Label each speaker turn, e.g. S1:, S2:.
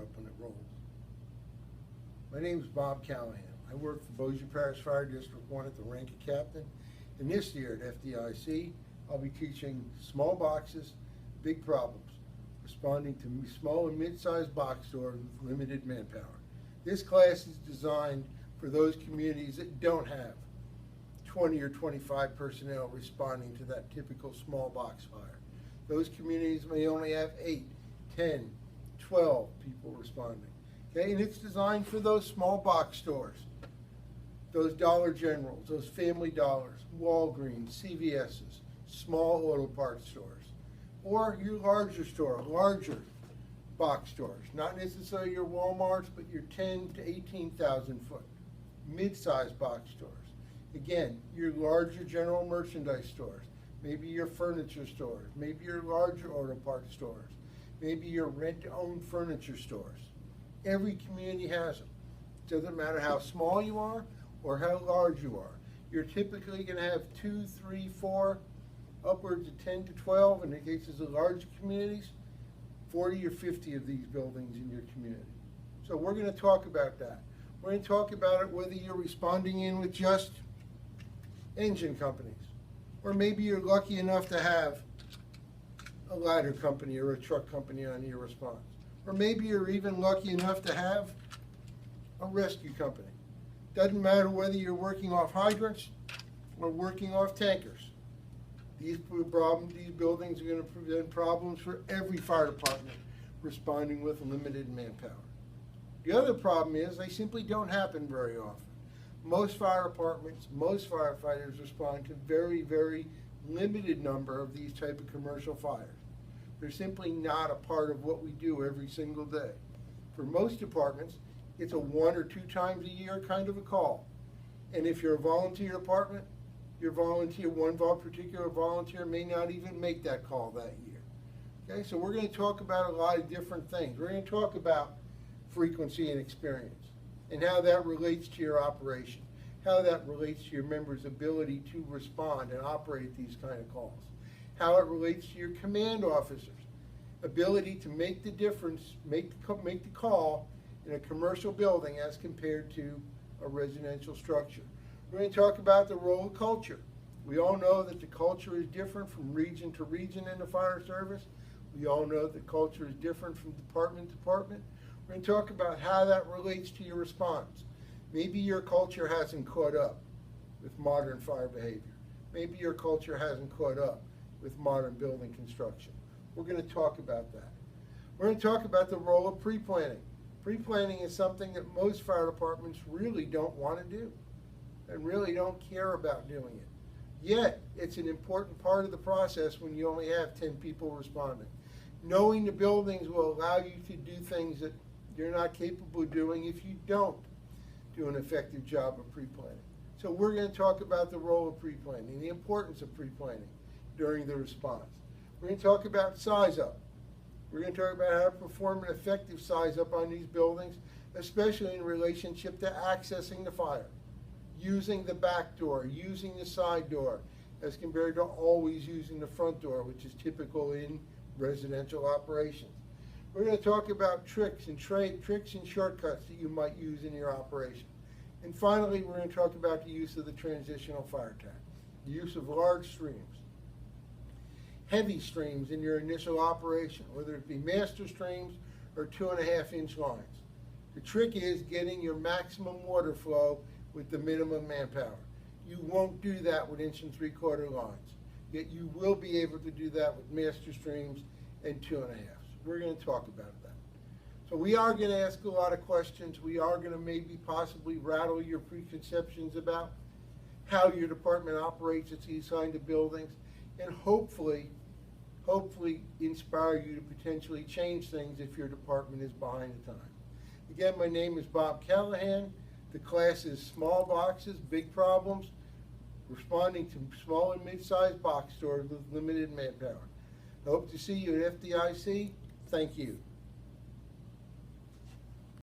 S1: up when it rolls. My name is Bob Callahan. I work for Bossier Parish Fire District 1 at the rank of captain. And this year at FDIC, I'll be teaching small boxes, big problems, responding to small and mid-sized box stores with limited manpower. This class is designed for those communities that don't have 20 or 25 personnel responding to that typical small box fire. Those communities may only have 8, 10, 12 people responding. Okay, and it's designed for those small box stores, those Dollar Generals, those Family Dollars, Walgreens, CVS's, small auto parts stores, or your larger store, larger box stores, not necessarily your Walmarts, but your 10 to 18,000 foot, mid-sized box stores. Again, your larger general merchandise stores, maybe your furniture stores, maybe your larger auto parts stores, maybe your rent-to-own furniture stores. Every community has them. It doesn't matter how small you are or how large you are. You're typically going to have 2, 3, 4, upwards of 10 to 12, in the cases of large communities, 40 or 50 of these buildings in your community. So we're going to talk about that. We're going to talk about it whether you're responding in with just engine companies, or maybe you're lucky enough to have a ladder company or a truck company on your response. Or maybe you're even lucky enough to have a rescue company. Doesn't matter whether you're working off hydrants or working off tankers. These buildings are going to present problems for every fire department responding with limited manpower. The other problem is they simply don't happen very often. Most fire departments, most firefighters respond to very, very limited number of these type of commercial fires. They're simply not a part of what we do every single day. For most departments, it's a 1 or 2 times a year kind of a call. And if you're a volunteer department, your volunteer, one particular volunteer may not even make that call that year. Okay, so we're going to talk about a lot of different things. We're going to talk about frequency and experience and how that relates to your operation, how that relates to your members' ability to respond and operate these kind of calls, how it relates to your command officers' ability to make the difference, make the call in a commercial building as compared to a residential structure. We're going to talk about the role of culture. We all know that the culture is different from region to region in the fire service. We all know that culture is different from department to department. We're going to talk about how that relates to your response. Maybe your culture hasn't caught up with modern fire behavior. Maybe your culture hasn't caught up with modern building construction. We're going to talk about that. We're going to talk about the role of pre-planning. Pre-planning is something that most fire departments really don't want to do and really don't care about doing it. Yet, it's an important part of the process when you only have 10 people responding. Knowing the buildings will allow you to do things that you're not capable of doing if you don't do an effective job of pre-planning. So we're going to talk about the role of pre-planning, the importance of pre-planning during the response. We're going to talk about size up. We're going to talk about how to perform an effective size up on these buildings, especially in relationship to accessing the fire, using the back door, using the side door, as compared to always using the front door, which is typical in residential operations. We're going to talk about tricks and shortcuts that you might use in your operation. And finally, we're going to talk about the use of the transitional fire attack, the use of large streams, heavy streams in your initial operation, whether it be master streams or 2.5-inch lines. The trick is getting your maximum water flow with the minimum manpower. You won't do that with 1 3/4 lines, yet you will be able to do that with master streams and 2.5s. We're going to talk about that. So we are going to ask a lot of questions. We are going to maybe possibly rattle your preconceptions about how your department operates at these kind of buildings, and hopefully inspire you to potentially change things if your department is behind the time. Again, my name is Bob Callahan. The class is small boxes, big problems, responding to small and mid-sized box stores with limited manpower. I hope to see you at FDIC. Thank you.